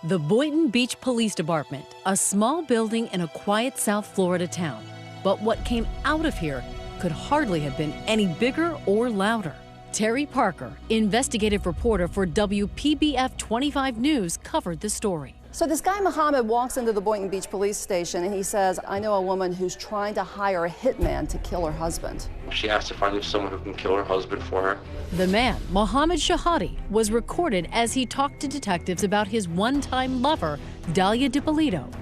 The Boynton Beach Police Department, a small building in a quiet South Florida town. But what came out of here could hardly have been any bigger or louder. Terry Parker, investigative reporter for WPBF 25 News, covered the story. So this guy Muhammad walks into the Boynton Beach police station and he says, I know a woman who's trying to hire a hitman to kill her husband. She asked if I knew someone who can kill her husband for her. The man, Mohammed Shahadi, was recorded as he talked to detectives about his one-time lover, Dalia DiPolito.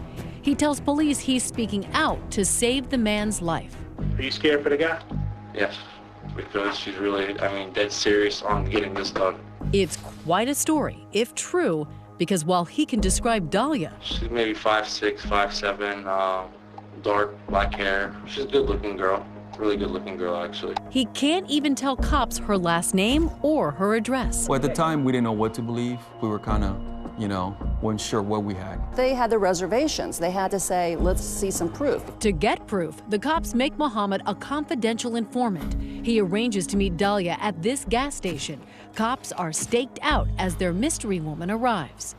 He tells police he's speaking out to save the man's life. Are you scared for the guy? Yes, because she's really, dead serious on getting this done. It's quite a story, if true, because while he can describe Dalia, She's maybe 5'6", 5'7", dark black hair. She's a good-looking girl. Really good-looking girl, actually. he can't even tell cops her last name or her address. Well, at the time, we didn't know what to believe. We were kind of, weren't sure what we had. They had the reservations. They had to say, let's see some proof. To get proof, the cops make Mohammed a confidential informant. He arranges to meet Dalia at this gas station. Cops are staked out as their mystery woman arrives.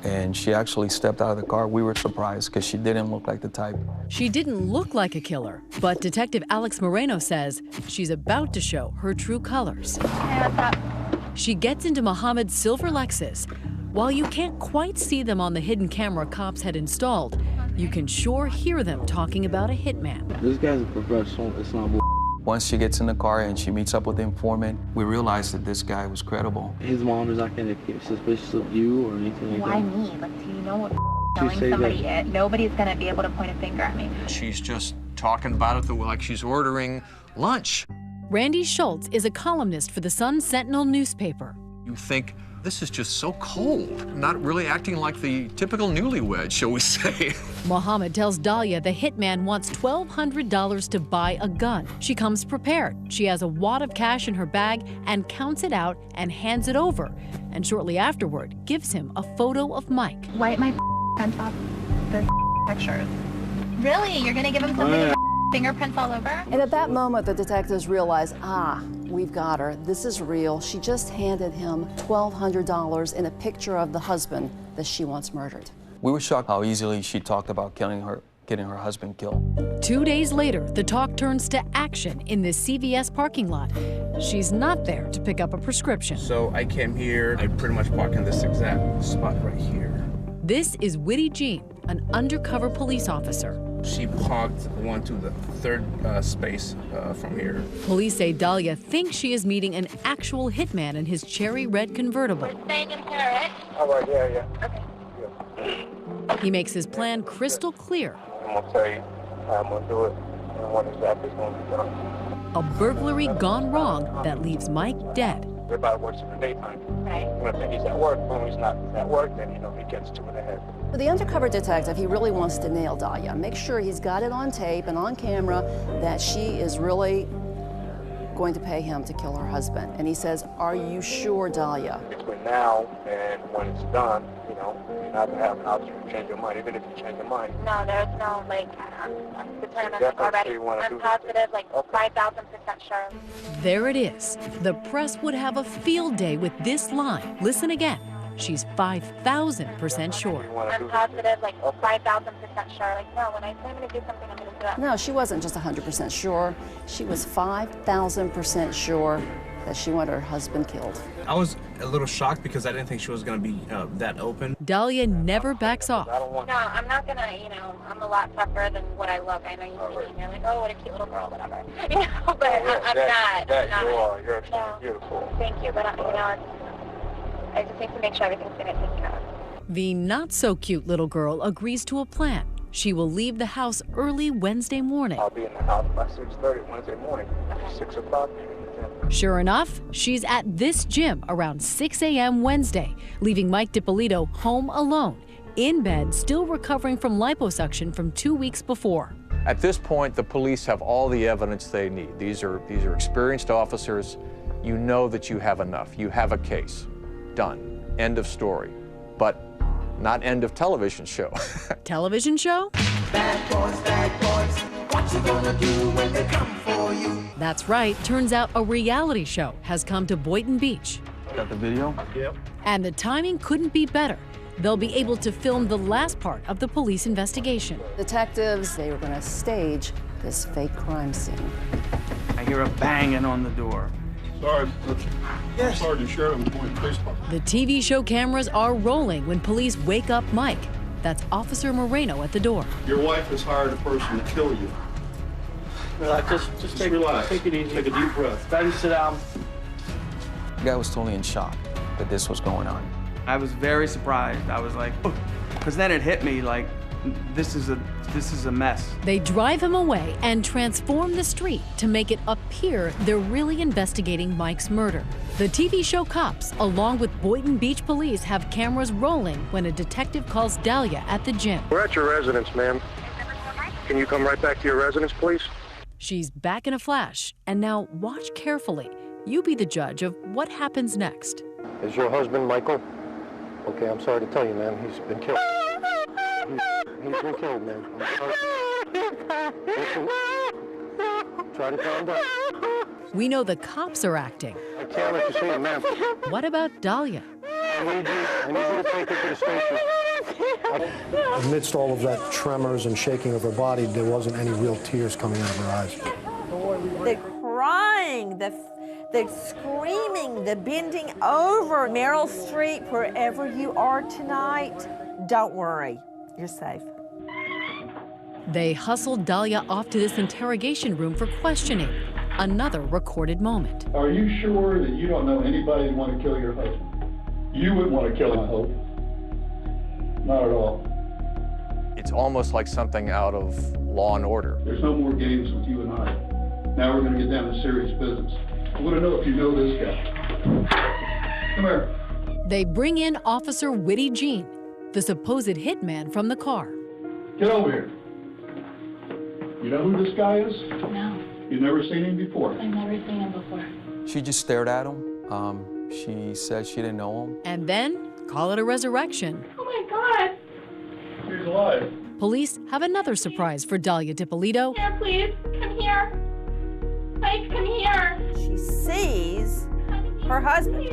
And she actually stepped out of the car. We were surprised because she didn't look like the type. She didn't look like a killer, but Detective Alex Moreno says she's about to show her true colors. She gets into Mohammed's silver Lexus. While you can't quite see them on the hidden camera cops had installed, you can sure hear them talking about a hitman. This guy's a professional. It's not bull. Once she gets in the car and she meets up with the informant, we realized that this guy was credible. His mom is not going to get suspicious of you or anything like Why that. me? Like, do you know what She telling say somebody that- it? Nobody's going to be able to point a finger at me. She's just talking about it like she's ordering lunch. Randy Schultz is a columnist for the Sun Sentinel newspaper. You think, this is just so cold, not really acting like the typical newlywed, shall we say. Mohammed tells Dalia the hitman wants $1,200 to buy a gun. She comes prepared. She has a wad of cash in her bag and counts it out and hands it over. And shortly afterward, gives him a photo of Mike. Wipe my pants off the pictures. Really? You're going to give him something with fingerprints all over? And at that moment, the detectives realize, we've got her. This is real. She just handed him $1,200 in a picture of the husband that she once murdered. We were shocked how easily she talked about getting her husband killed. 2 days later, the talk turns to action in this CVS parking lot. She's not there to pick up a prescription. So I came here. I pretty much parked in this exact spot right here. This is Whitty Jean, an undercover police officer. She parked one to the third space from here. Police say Dalia thinks she is meeting an actual hitman in his cherry red convertible. We're staying in here, right? All right, yeah. Okay. He makes his plan crystal clear. I'm gonna tell you how I'm gonna do it and when exactly it's gonna be done. A burglary gone wrong that leaves Mike dead. Everybody works in the daytime. Right. When he's at work, when he's not at work, then he gets to it ahead. For the undercover detective, he really wants to nail Dalia. Make sure he's got it on tape and on camera that she is really going to pay him to kill her husband. And he says, are you sure, Dalia? Between now and when it's done, you're not gonna have an option to change your mind, even if you change your mind. No, there's no, I'm determined Definitely already. you wanna do I'm positive, 5,000% sure. There it is. The press would have a field day with this line. Listen again. She's 5,000% sure. I'm positive, 5,000% sure. No, when I say I'm going to do something, I'm going to do it. No, she wasn't just 100% sure. She was 5,000% sure that she wanted her husband killed. I was a little shocked because I didn't think she was going to be that open. Dalia never backs off. No, I'm not going to, I'm a lot tougher than what I look. I know you see me and you're like, oh, what a cute little girl, whatever. But I'm not. That you are. You're beautiful. Thank you, but, I just need to make sure everything's going to take care of. The not-so-cute little girl agrees to a plan. She will leave the house early Wednesday morning. I'll be in the house by 6:30 Wednesday morning. 6 o'clock. Sure enough, she's at this gym around 6 a.m. Wednesday, leaving Mike DiPolito home alone, in bed, still recovering from liposuction from 2 weeks before. At this point, the police have all the evidence they need. These are experienced officers. You know that you have enough. You have a case. Done. End of story. But not end of television show. Television show? Bad boys, what you gonna do when they come for you? That's right. Turns out a reality show has come to Boynton Beach. Got the video? Yep. And the timing couldn't be better. they'll be able to film the last part of the police investigation. Detectives, they were going to stage this fake crime scene. I hear a banging on the door. Sorry, yes. Sergeant Sheridan, Point Police Department. The TV show cameras are rolling when police wake up Mike. That's Officer Moreno at the door. Your wife has hired a person to kill you. Relax, just relax. Take it easy. Take a deep breath. Daddy, sit down. The guy was totally in shock that this was going on. I was very surprised. I was like, because then it hit me like, this is a mess. They drive him away and transform the street to make it appear they're really investigating Mike's murder. The TV show Cops, along with Boynton Beach police, have cameras rolling when a detective calls Dahlia at the gym. We're at your residence, ma'am. Can you come right back to your residence, please? She's back in a flash, and now watch carefully. You be the judge of what happens next. Is your husband Michael? Okay, I'm sorry to tell you, ma'am. He's been killed. He's been killed, ma'am. I'm sorry. Listen. Try to calm down. We know the cops are acting. I can't let you see it, ma'am. What about Dahlia? I need you to take her to the station. Amidst all of that tremors and shaking of her body, there wasn't any real tears coming out of her eyes. The crying, the screaming, the bending over. Meryl Streep, wherever you are tonight, don't worry, you're safe. They hustled Dahlia off to this interrogation room for questioning. Another recorded moment. Are you sure that you don't know anybody who want to kill your husband? You wouldn't want to kill him, I hope. Not at all. It's almost like something out of Law and Order. There's no more games with you and I. Now we're going to get down to serious business. I want to know if you know this guy. Come here. They bring in Officer Witty Jean, the supposed hitman from the car. Get over here. You know who this guy is? No, You've never seen him before? I've never seen him before. She just stared at him. She said she didn't know him. And then, call it a resurrection. Oh my God! He's alive. Police have another surprise for Dahlia DiPolito. Here, please, come here. Mike, come here. She sees her husband,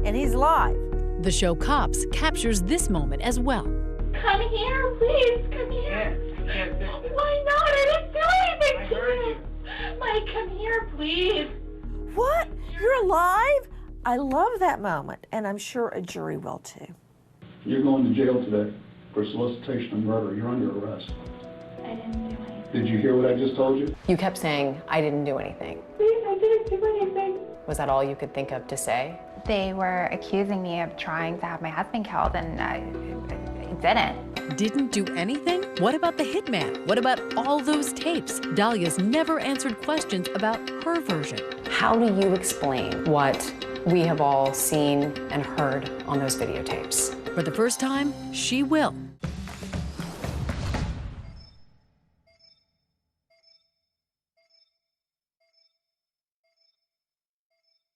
and he's alive. The show Cops captures this moment as well. Come here, please, come here. Why not? I didn't do anything to you. Mike, come here, please. What? You're alive? I love that moment, and I'm sure a jury will too. You're going to jail today for solicitation of murder. You're under arrest. I didn't do anything. Did you hear what I just told you? You kept saying, I didn't do anything. Please, I didn't do anything. Was that all you could think of to say? They were accusing me of trying to have my husband killed, and I didn't. Didn't do anything? What about the hitman? What about all those tapes? Dahlia's never answered questions about her version. How do you explain what we have all seen and heard on those videotapes? For the first time, she will.